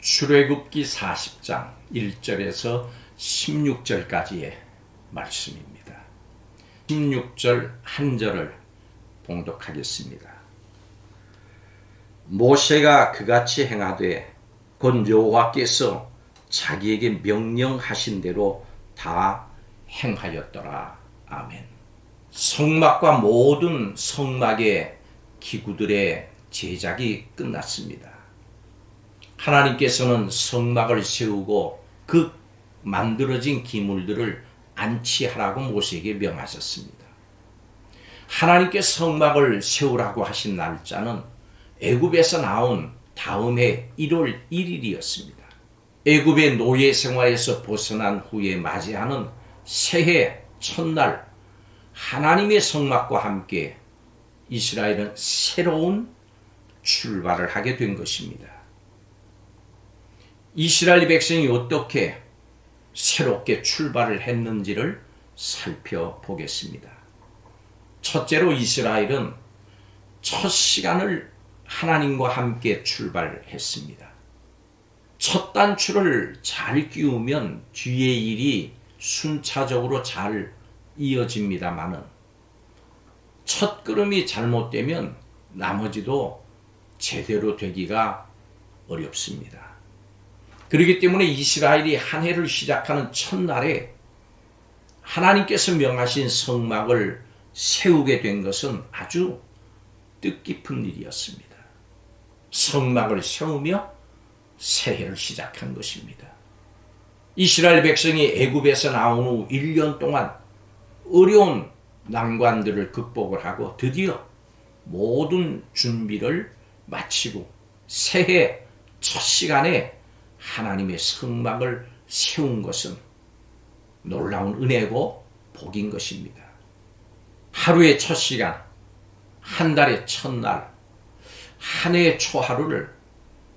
출애굽기 40장 1절에서 16절까지의 말씀입니다. 16절 한 절을 봉독하겠습니다. 모세가 그같이 행하되 곧 여호와께서 자기에게 명령하신 대로 다 행하였더라. 아멘. 성막과 모든 성막의 기구들의 제작이 끝났습니다. 하나님께서는 성막을 세우고 그 만들어진 기물들을 안치하라고 모세에게 명하셨습니다. 하나님께 성막을 세우라고 하신 날짜는 애굽에서 나온 다음 해 1월 1일이었습니다. 애굽의 노예 생활에서 벗어난 후에 맞이하는 새해 첫날, 하나님의 성막과 함께 이스라엘은 새로운 출발을 하게 된 것입니다. 이스라엘 백성이 어떻게 새롭게 출발을 했는지를 살펴보겠습니다. 첫째로 이스라엘은 첫 시간을 하나님과 함께 출발했습니다. 첫 단추를 잘 끼우면 뒤의 일이 순차적으로 잘 이어집니다마는 첫 걸음이 잘못되면 나머지도 제대로 되기가 어렵습니다. 그렇기 때문에 이스라엘이 한 해를 시작하는 첫날에 하나님께서 명하신 성막을 세우게 된 것은 아주 뜻깊은 일이었습니다. 성막을 세우며 새해를 시작한 것입니다. 이스라엘 백성이 애굽에서 나온 후 1년 동안 어려운 난관들을 극복을 하고 드디어 모든 준비를 마치고 새해 첫 시간에 하나님의 성막을 세운 것은 놀라운 은혜고 복인 것입니다. 하루의 첫 시간, 한 달의 첫날, 한 해의 초하루를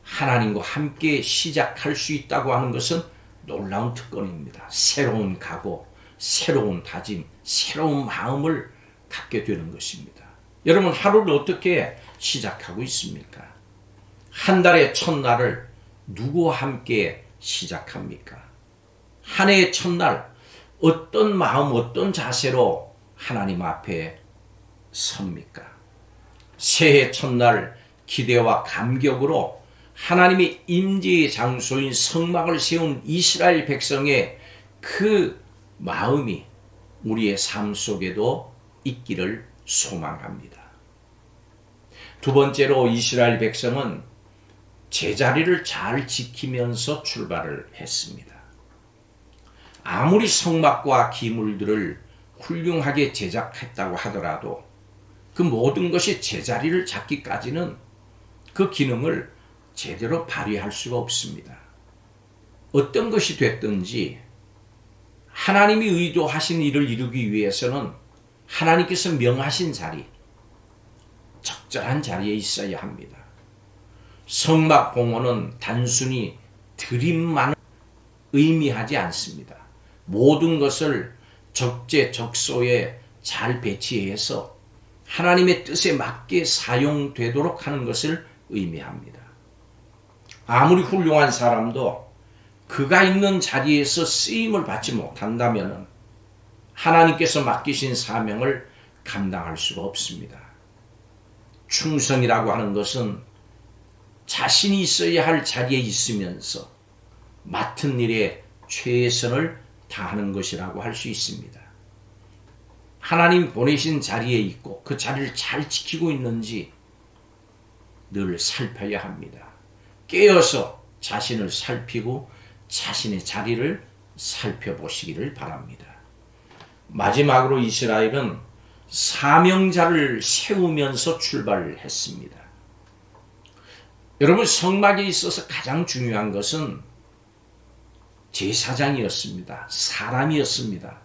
하나님과 함께 시작할 수 있다고 하는 것은 놀라운 특권입니다. 새로운 각오, 새로운 다짐, 새로운 마음을 갖게 되는 것입니다. 여러분, 하루를 어떻게 시작하고 있습니까? 한 달의 첫날을 누구와 함께 시작합니까? 한 해의 첫날 어떤 마음, 어떤 자세로 하나님 앞에 섭니까? 새해 첫날 기대와 감격으로 하나님의 임재의 장소인 성막을 세운 이스라엘 백성의 그 마음이 우리의 삶 속에도 있기를 소망합니다. 두 번째로 이스라엘 백성은 제자리를 잘 지키면서 출발을 했습니다. 아무리 성막과 기물들을 훌륭하게 제작했다고 하더라도 그 모든 것이 제자리를 잡기까지는 그 기능을 제대로 발휘할 수가 없습니다. 어떤 것이 됐든지 하나님이 의도하신 일을 이루기 위해서는 하나님께서 명하신 자리, 적절한 자리에 있어야 합니다. 성막 봉헌은 단순히 드림만을 의미하지 않습니다. 모든 것을 적재적소에 잘 배치해서 하나님의 뜻에 맞게 사용되도록 하는 것을 의미합니다. 아무리 훌륭한 사람도 그가 있는 자리에서 쓰임을 받지 못한다면 하나님께서 맡기신 사명을 감당할 수가 없습니다. 충성이라고 하는 것은 자신이 있어야 할 자리에 있으면서 맡은 일에 최선을 다하는 것이라고 할 수 있습니다. 하나님 보내신 자리에 있고 그 자리를 잘 지키고 있는지 늘 살펴야 합니다. 깨어서 자신을 살피고 자신의 자리를 살펴보시기를 바랍니다. 마지막으로 이스라엘은 사명자를 세우면서 출발을 했습니다. 여러분, 성막에 있어서 가장 중요한 것은 제사장이었습니다. 사람이었습니다.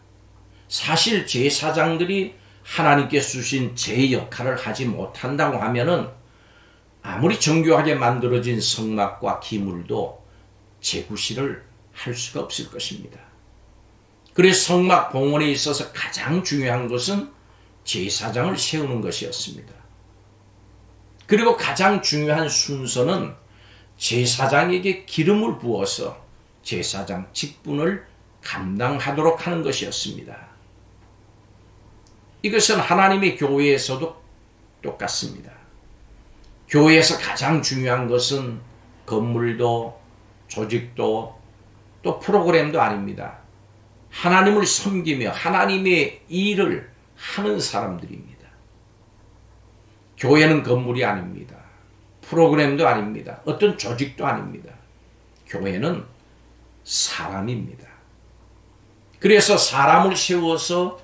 사실 제사장들이 하나님께 주신 제 역할을 하지 못한다고 하면은 아무리 정교하게 만들어진 성막과 기물도 재구시를 할 수가 없을 것입니다. 그래서 성막 봉헌에 있어서 가장 중요한 것은 제사장을 세우는 것이었습니다. 그리고 가장 중요한 순서는 제사장에게 기름을 부어서 제사장 직분을 감당하도록 하는 것이었습니다. 이것은 하나님의 교회에서도 똑같습니다. 교회에서 가장 중요한 것은 건물도 조직도 또 프로그램도 아닙니다. 하나님을 섬기며 하나님의 일을 하는 사람들입니다. 교회는 건물이 아닙니다. 프로그램도 아닙니다. 어떤 조직도 아닙니다. 교회는 사람입니다. 그래서 사람을 세워서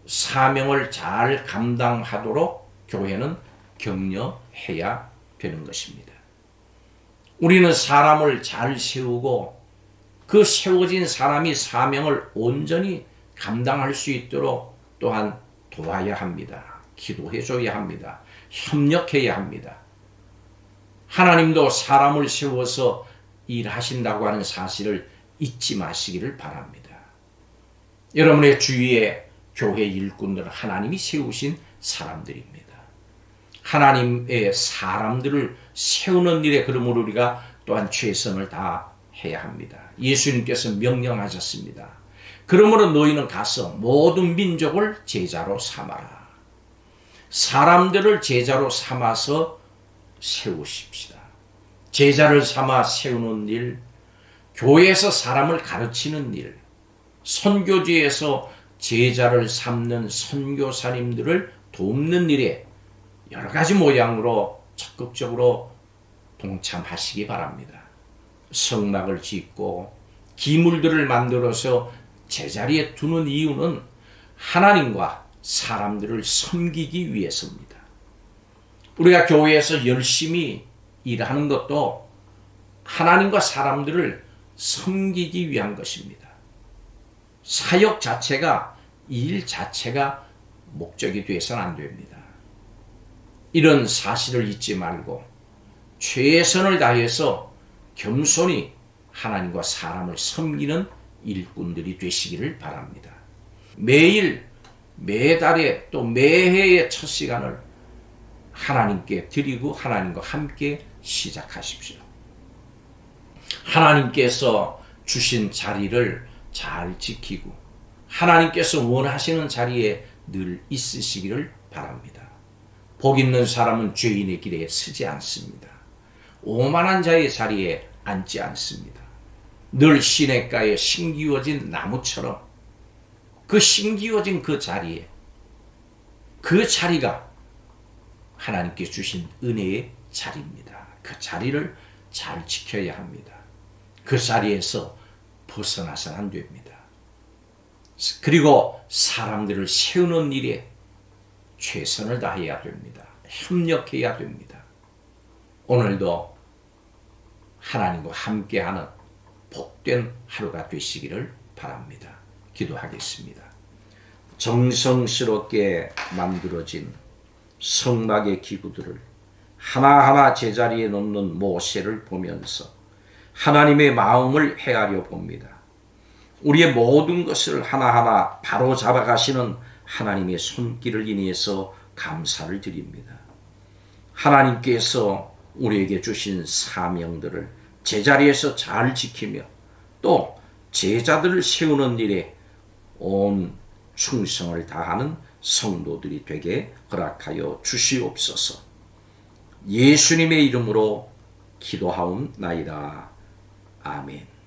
사명을 잘 감당하도록 교회는 격려해야 되는 것입니다. 우리는 사람을 잘 세우고 그 세워진 사람이 사명을 온전히 감당할 수 있도록 또한 도와야 합니다. 기도해 줘야 합니다. 협력해야 합니다. 하나님도 사람을 세워서 일하신다고 하는 사실을 잊지 마시기를 바랍니다. 여러분의 주위에 교회 일꾼들은 하나님이 세우신 사람들입니다. 하나님의 사람들을 세우는 일에 그러므로 우리가 또한 최선을 다해야 합니다. 예수님께서 명령하셨습니다. 그러므로 너희는 가서 모든 민족을 제자로 삼아라. 사람들을 제자로 삼아서 세우십시다. 제자를 삼아 세우는 일, 교회에서 사람을 가르치는 일, 선교지에서 제자를 삼는 선교사님들을 돕는 일에 여러 가지 모양으로 적극적으로 동참하시기 바랍니다. 성막을 짓고 기물들을 만들어서 제자리에 두는 이유는 하나님과 사람들을 섬기기 위해서입니다. 우리가 교회에서 열심히 일하는 것도 하나님과 사람들을 섬기기 위한 것입니다. 사역 자체가, 일 자체가 목적이 되어서는 안 됩니다. 이런 사실을 잊지 말고 최선을 다해서 겸손히 하나님과 사람을 섬기는 일꾼들이 되시기를 바랍니다. 매일, 매달에 또 매해의 첫 시간을 하나님께 드리고 하나님과 함께 시작하십시오. 하나님께서 주신 자리를 잘 지키고 하나님께서 원하시는 자리에 늘 있으시기를 바랍니다. 복 있는 사람은 죄인의 길에 서지 않습니다. 오만한 자의 자리에 앉지 않습니다. 늘 시냇가에 심기워진 나무처럼 그 심기워진 그 자리에, 그 자리가 하나님께 주신 은혜의 자리입니다. 그 자리를 잘 지켜야 합니다. 그 자리에서 벗어나서는 안 됩니다. 그리고 사람들을 세우는 일에 최선을 다해야 됩니다. 협력해야 됩니다. 오늘도 하나님과 함께하는 복된 하루가 되시기를 바랍니다. 기도하겠습니다. 정성스럽게 만들어진 성막의 기구들을 하나하나 제자리에 놓는 모세를 보면서 하나님의 마음을 헤아려 봅니다. 우리의 모든 것을 하나하나 바로 잡아가시는 하나님의 손길을 인해서 감사를 드립니다. 하나님께서 우리에게 주신 사명들을 제자리에서 잘 지키며 또 제자들을 세우는 일에 온 충성을 다하는 성도들이 되게 허락하여 주시옵소서. 예수님의 이름으로 기도하옵나이다. 아멘.